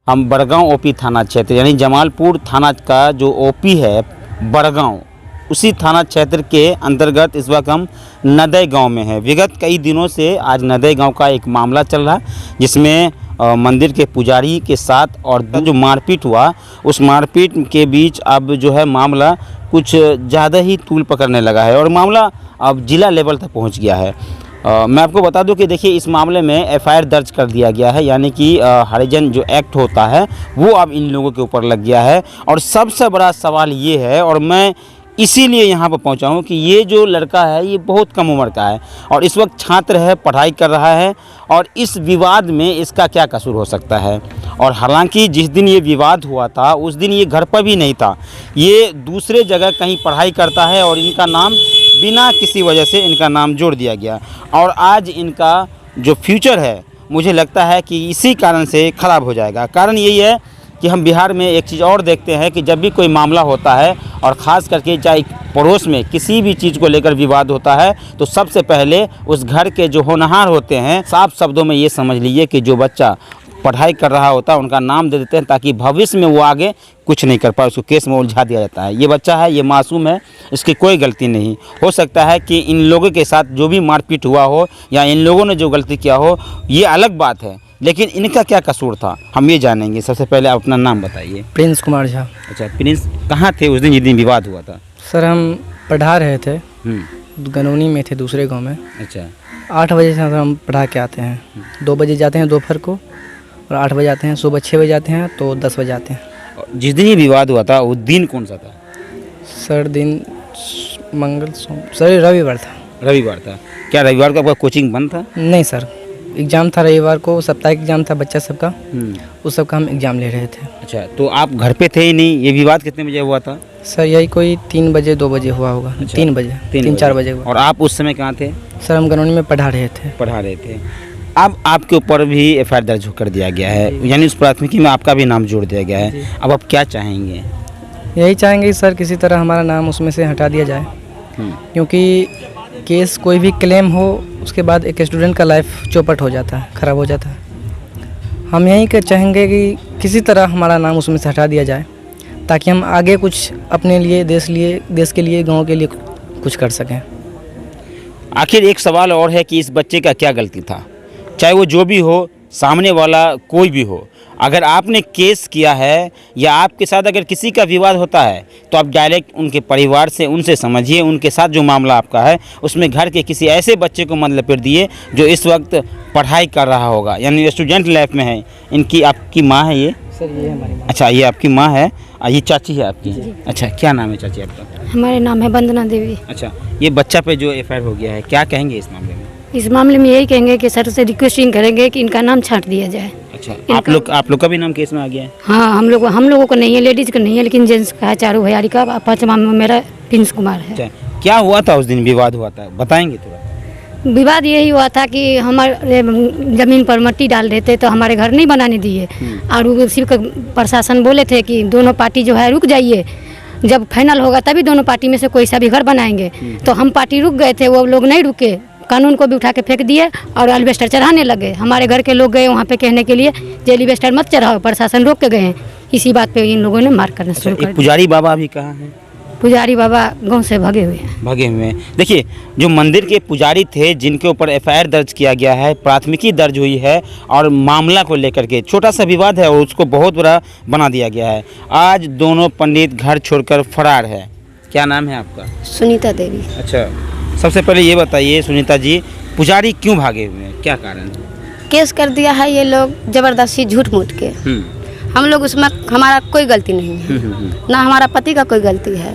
हम बड़गांव ओपी थाना क्षेत्र यानी जमालपुर थाना का जो ओपी है बड़गांव, उसी थाना क्षेत्र के अंतर्गत इस वक्त हम नदय गांव में हैं। विगत कई दिनों से आज नदय गांव का एक मामला चल रहा है, जिसमें मंदिर के पुजारी के साथ और जो मारपीट हुआ, उस मारपीट के बीच अब जो है मामला कुछ ज़्यादा ही तूल पकड़ने लगा है और मामला अब जिला लेवल तक पहुंच गया है। मैं आपको बता दूं कि देखिए, इस मामले में एफआईआर दर्ज कर दिया गया है, यानी कि हरिजन जो एक्ट होता है वो अब इन लोगों के ऊपर लग गया है। और सबसे बड़ा सवाल ये है, और मैं इसीलिए यहाँ पर पहुँचा हूँ कि ये जो लड़का है ये बहुत कम उम्र का है और इस वक्त छात्र है, पढ़ाई कर रहा है, और इस विवाद में इसका क्या कसूर हो सकता है। और हालांकि जिस दिन ये विवाद हुआ था उस दिन ये घर पर भी नहीं था, ये दूसरे जगह कहीं पढ़ाई करता है और इनका नाम बिना किसी वजह से इनका नाम जोड़ दिया गया और आज इनका जो फ्यूचर है मुझे लगता है कि इसी कारण से ख़राब हो जाएगा। कारण यही है कि हम बिहार में एक चीज़ और देखते हैं कि जब भी कोई मामला होता है और ख़ास करके चाहे पड़ोस में किसी भी चीज़ को लेकर विवाद होता है तो सबसे पहले उस घर के जो होनहार होते हैं, साफ शब्दों में ये समझ लीजिए कि जो बच्चा पढ़ाई कर रहा होता है उनका नाम दे देते हैं ताकि भविष्य में वो आगे कुछ नहीं कर पाए, उसको केस में उलझा दिया जाता है। ये बच्चा है, ये मासूम है, इसकी कोई गलती नहीं। हो सकता है कि इन लोगों के साथ जो भी मारपीट हुआ हो या इन लोगों ने जो गलती किया हो, ये अलग बात है, लेकिन इनका क्या कसूर था हम ये जानेंगे। सबसे पहले आप अपना नाम बताइए। प्रिंस कुमार झा। अच्छा प्रिंस, कहाँ थे उस दिन जिस दिन विवाद हुआ था? सर हम पढ़ा रहे थे, गनौनी में थे, दूसरे गांव में। अच्छा 8 बजे से हम पढ़ा के आते हैं, 2 बजे जाते हैं दोपहर को और 8 बजे आते हैं, सुबह 6 बजे आते हैं तो 10 बजे आते हैं। जिस दिन ये विवाद हुआ था वो दिन कौन सा था? सर दिन सर रविवार था। रविवार था। क्या रविवार को आपका कोचिंग बंद था? नहीं सर, एग्ज़ाम था रविवार को, साप्ताहिक एग्ज़ाम था बच्चा सबका, उस सब का हम एग्ज़ाम ले रहे थे। अच्छा, तो आप घर पे थे ही नहीं? ये विवाद कितने बजे हुआ था? सर यही कोई 3 बजे 2 बजे हुआ होगा। अच्छा, 3 बजे 3-4 बजे हुआ। और आप उस समय कहाँ थे? सर हम गनौनी में पढ़ा रहे थे। अब आपके ऊपर भी एफआईआर दर्ज कर दिया गया है, यानी उस प्राथमिकी में आपका भी नाम जोड़ दिया गया है। अब आप क्या चाहेंगे? यही चाहेंगे सर किसी तरह हमारा नाम उसमें से हटा दिया जाए, क्योंकि केस कोई भी क्लेम हो उसके बाद एक स्टूडेंट का लाइफ चौपट हो जाता है, ख़राब हो जाता है। हम यही चाहेंगे कि किसी तरह हमारा नाम उसमें से हटा दिया जाए ताकि हम आगे कुछ अपने लिए, देश के लिए, गांव के लिए कुछ कर सकें। आखिर एक सवाल और है कि इस बच्चे का क्या गलती था? चाहे वो जो भी हो, सामने वाला कोई भी हो, अगर आपने केस किया है या आपके साथ अगर किसी का विवाद होता है तो आप डायरेक्ट उनके परिवार से उनसे समझिए, उनके साथ जो मामला आपका है उसमें घर के किसी ऐसे बच्चे को मत लपेट दिए जो इस वक्त पढ़ाई कर रहा होगा, यानी स्टूडेंट लाइफ में है। इनकी आपकी माँ है ये? सर ये हमारी माँ। अच्छा, ये आपकी माँ है, ये चाची है आपकी? अच्छा, क्या नाम है चाची आपका? हमारे नाम है वंदना देवी। अच्छा, ये बच्चा पे जो एफआईआर हो गया है, क्या कहेंगे इस मामले में? इस मामले में यही कहेंगे कि सर से रिक्वेस्टिंग करेंगे कि इनका नाम छांट दिया जाए। अच्छा, आप लोग का भी नाम केस में आ गया है? हाँ, हम लोगों को नहीं है, लेडीज़ का नहीं है, लेकिन जेंट्स का है, चारों भैयारी का। 5वां में मेरा प्रिंस कुमार है। अच्छा, क्या हुआ था उस दिन विवाद हुआ था, बताएंगे थोड़ा? विवाद यही हुआ था कि हमारे ज़मीन पर मट्टी डाल रहे थे तो हमारे घर नहीं बनाने दिए, और उसी का प्रशासन बोले थे कि दोनों पार्टी जो है रुक जाइए, जब फाइनल होगा तभी दोनों पार्टी में से कोई सा भी घर बनाएंगे। तो हम पार्टी रुक गए थे, वो लोग नहीं रुके, कानून को भी उठा के फेंक दिए और एलिवेस्टर चढ़ाने लगे। हमारे घर के लोग गए वहाँ पे कहने के लिए कि एलिवेस्टर मत चढ़ाओ, प्रशासन रोक के गए हैं। इसी बात पे इन लोगों ने मार करना शुरू कर दिया। पुजारी बाबा अभी कहाँ हैं? पुजारी बाबा गांव से भागे हुए हैं। देखिए, जो मंदिर के पुजारी थे जिनके ऊपर एफआईआर दर्ज किया गया है, प्राथमिकी दर्ज हुई है और मामला को लेकर के छोटा सा विवाद है और उसको बहुत बड़ा बना दिया गया है। आज दोनों पंडित घर छोड़कर फरार है। क्या नाम है आपका? सुनीता देवी। अच्छा, सबसे पहले ये बताइए सुनीता जी, पुजारी क्यों भागे हुए हैं, क्या कारण? केस कर दिया है ये लोग जबरदस्ती, झूठ मूठ के। हम लोग उसमें, हमारा कोई गलती नहीं है, ना हमारा पति का कोई गलती है।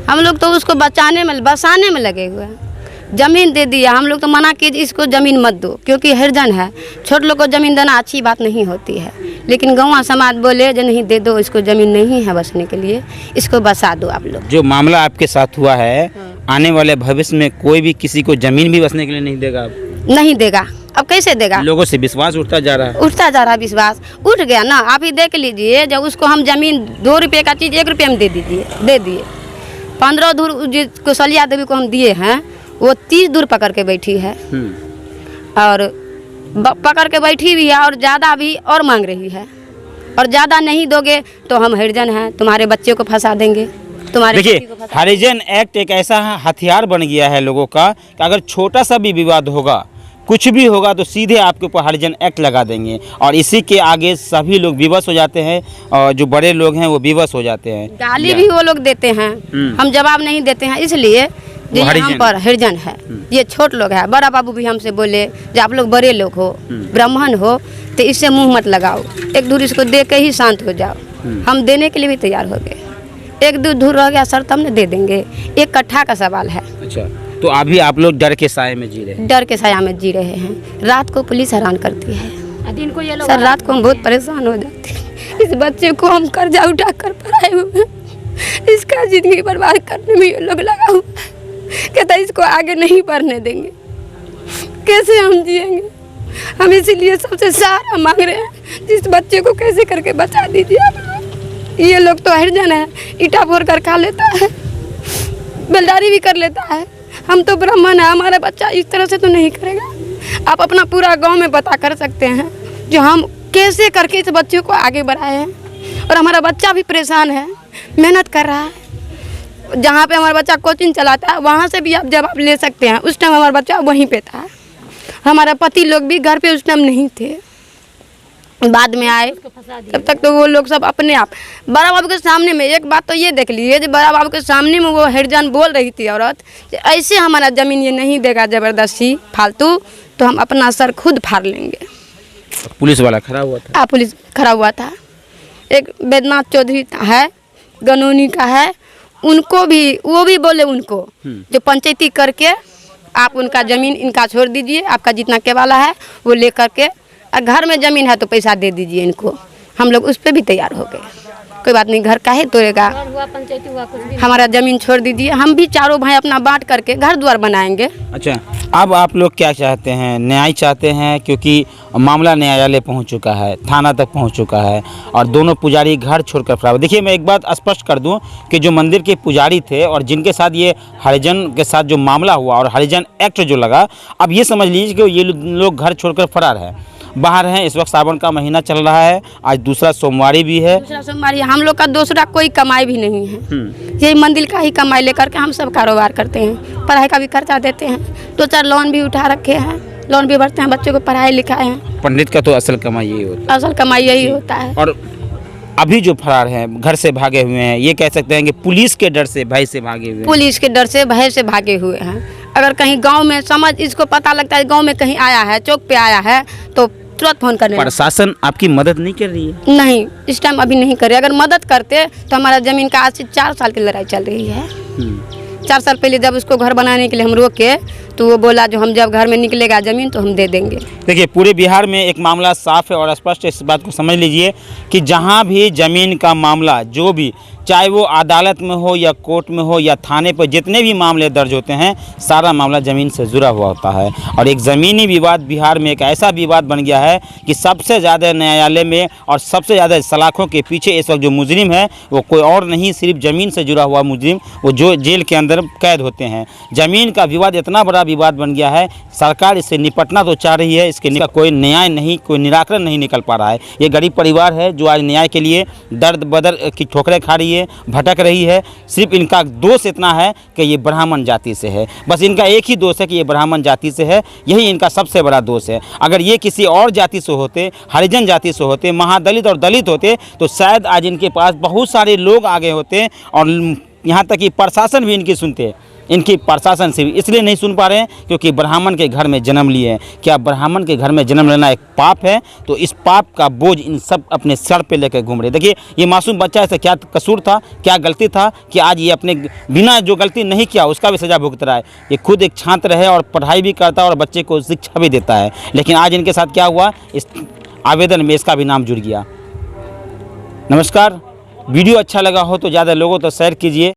हम लोग तो उसको बचाने में, बसाने में लगे हुए हैं। ज़मीन दे दिया, हम लोग तो मना किए इसको ज़मीन मत दो, क्योंकि हरिजन है, छोटे लोग को ज़मीन देना अच्छी बात नहीं होती है, लेकिन गाँव समाज बोले जो नहीं दे दो, इसको ज़मीन नहीं है बसने के लिए, इसको बसा दो आप लोग। जो मामला आपके साथ हुआ है, आने वाले भविष्य में कोई भी किसी को ज़मीन भी बसने के लिए नहीं देगा? नहीं देगा। अब कैसे देगा? लोगों से विश्वास उठता जा रहा है। विश्वास उठ गया ना। आप ही देख लीजिए, जब उसको हम ज़मीन 2 रुपये का चीज़ 1 रुपये में दे दिए। 15 दूर जिसको सलिया देवी को हम दिए हैं, वो 30 दूर पकड़ के बैठी है और पकड़ के बैठी भी है और ज़्यादा भी और मांग रही है। और ज़्यादा नहीं दोगे तो हम हरिजन हैं, तुम्हारे बच्चे को फंसा देंगे, तुम्हारे देखिए बेटी को फंसा हरिजन एक्ट एक ऐसा हथियार बन गया है लोगों का कि अगर छोटा सा भी विवाद होगा, कुछ भी होगा तो सीधे आपके ऊपर हरिजन एक्ट लगा देंगे और इसी के आगे सभी लोग विवश हो जाते हैं और जो बड़े लोग हैं वो विवश हो जाते हैं। गाली भी वो लोग देते हैं, हम जवाब नहीं देते हैं, इसलिए जो ये हम पर हरिजन है, ये छोट लोग है। बड़ा बाबू भी हमसे बोले जो आप लोग बड़े लोग हो, ब्राह्मण हो, तो इससे मुंह मत लगाओ, एक दूसरे को दे के ही शांत हो जाओ। हम देने के लिए भी तैयार हो गए, एक दूर दूर रह गया सर तब न दे देंगे, एक कट्ठा का सवाल है। अच्छा, तो अभी आप लोग डर के साए में जी रहे हैं? डर के साया में जी रहे हैं। रात को पुलिस हैरान करती है, दिन को ये लोग सर रात को हम बहुत परेशान हो जाते हैं। इस बच्चे को हम कर्जा उठा कर पढ़ाए हुए हैं, इसका जिंदगी बर्बाद करने में ये लोग लगा हुआ है। कहता है इसको आगे नहीं पढ़ने देंगे, कैसे हम जिएंगे? हम इसीलिए सबसे सहारा मांग रहे हैं, जिस बच्चे को कैसे करके बचा दीजिए आप लोग। ये लोग तो हरिजन है, ईटा फोड़ कर खा लेता है, बेलदारी भी कर लेता है। हम तो ब्राह्मण है, हमारा बच्चा इस तरह से तो नहीं करेगा। आप अपना पूरा गांव में पता कर सकते हैं जो हम कैसे करके इस बच्चे को आगे बढ़ाए हैं। और हमारा बच्चा भी परेशान है, मेहनत कर रहा है। जहाँ पे हमारा बच्चा कोचिंग चलाता है वहाँ से भी आप जवाब ले सकते हैं, उस टाइम हमारा बच्चा वहीं पे था। हमारा पति लोग भी घर पे उस टाइम नहीं थे, बाद में आए। तब तक तो वो लोग सब अपने आप बड़ा बाबू के सामने में, एक बात तो ये देख लीजिए जो बड़ा बाबू के सामने में वो हरिजन बोल रही थी औरत, ऐसे हमारा ज़मीन ये नहीं देगा ज़बरदस्ती फालतू, तो हम अपना सर खुद फाड़ लेंगे। पुलिस वाला खड़ा हुआ था? पुलिस खड़ा हुआ था। एक बैद्यनाथ चौधरी है, गनौनी का है, उनको भी वो भी बोले उनको जो पंचायती करके आप उनका ज़मीन इनका छोड़ दीजिए, आपका जितना केवाला है वो ले करके, और घर में ज़मीन है तो पैसा दे दीजिए इनको। हम लोग उस पर भी तैयार हो गए, कोई बात नहीं, घर काहे तोड़ेगा, पंचायती हुआ कुछ भी हमारा ज़मीन छोड़ दीजिए, हम भी चारों भाई अपना बांट करके घर द्वार बनाएंगे। अच्छा, अब आप लोग क्या चाहते हैं? न्याय चाहते हैं? क्योंकि मामला न्यायालय पहुंच चुका है, थाना तक पहुंच चुका है और दोनों पुजारी घर छोड़कर फरार। देखिए मैं एक बात स्पष्ट कर दूं कि जो मंदिर के पुजारी थे और जिनके साथ ये हरिजन के साथ जो मामला हुआ और हरिजन एक्ट जो लगा, अब ये समझ लीजिए कि ये लोग घर छोड़कर फरार है, बाहर हैं। इस वक्त सावन का महीना चल रहा है, आज दूसरा सोमवारी भी है। दूसरा सोमवारी, हम लोग का दूसरा कोई कमाई भी नहीं है, यही मंदिर का ही कमाई लेकर के हम सब कारोबार करते हैं। पढ़ाई का भी खर्चा देते हैं, 2-4 लोन भी उठा रखे हैं, लोन भी भरते हैं, बच्चों को पढ़ाई लिखाए हैं। पंडित का तो असल कमाई यही होता है। असल कमाई यही होता है। और अभी जो फरार हैं, घर से भागे हुए हैं, ये कह सकते हैं कि पुलिस के डर से, भय से भागे हुए हैं। पुलिस के डर से, भय से भागे हुए हैं। अगर कहीं गांव में समझ इसको पता लगता है गांव में कहीं आया है, चौक पे आया है, तो तुरंत फोन करने लगता है। प्रशासन आपकी मदद नहीं कर रही है? नहीं, इस टाइम अभी नहीं करे। अगर मदद करते तो हमारा ज़मीन का आज से 4 साल की लड़ाई चल रही है। 4 साल पहले जब उसको घर बनाने के लिए हम रोके तो वो बोला जो हम जब घर में निकलेगा ज़मीन तो हम दे देंगे। देखिए पूरे बिहार में एक मामला साफ है और स्पष्ट है, इस बात को समझ लीजिए कि जहां भी ज़मीन का मामला जो भी, चाहे वो अदालत में हो या कोर्ट में हो या थाने पर, जितने भी मामले दर्ज होते हैं सारा मामला ज़मीन से जुड़ा हुआ होता है। और एक ज़मीनी विवाद बिहार में एक ऐसा विवाद बन गया है कि सबसे ज़्यादा न्यायालय में और सबसे ज़्यादा सलाखों के पीछे इस वक्त जो मुजरिम है वो कोई और नहीं, सिर्फ ज़मीन से जुड़ा हुआ मुजरिम, वो जो जेल के अंदर कैद होते हैं। ज़मीन का विवाद इतना बड़ा विवाद बन गया है, सरकार इससे निपटना तो चाह रही है, इसके कोई न्याय नहीं, कोई निराकरण नहीं निकल पा रहा है। ये गरीब परिवार है जो आज न्याय के लिए दर्द बदर की ठोकरें खा रही है, भटक रही है। सिर्फ इनका दोष इतना है कि ये ब्राह्मण जाति से है, बस इनका एक ही दोष है कि ये ब्राह्मण जाति से है, यही इनका सबसे बड़ा दोष है। अगर ये किसी और जाति से होते, हरिजन जाति से होते, महादलित और दलित होते तो शायद आज इनके पास बहुत सारे लोग आगे होते और यहाँ तक कि प्रशासन भी इनकी सुनते। इनकी प्रशासन से भी इसलिए नहीं सुन पा रहे हैं क्योंकि ब्राह्मण के घर में जन्म लिए हैं। क्या ब्राह्मण के घर में जन्म लेना एक पाप है? तो इस पाप का बोझ इन सब अपने सर पे लेकर घूम रहे। देखिए ये मासूम बच्चा, ऐसा क्या कसूर था, क्या गलती था कि आज ये अपने बिना जो गलती नहीं किया उसका भी सज़ा भुगत रहा है। ये खुद एक छात्र है और पढ़ाई भी करता है और बच्चे को शिक्षा भी देता है, लेकिन आज इनके साथ क्या हुआ, इस आवेदन में इसका भी नाम जुड़ गया। नमस्कार, वीडियो अच्छा लगा हो तो ज़्यादा लोगों तक शेयर कीजिए।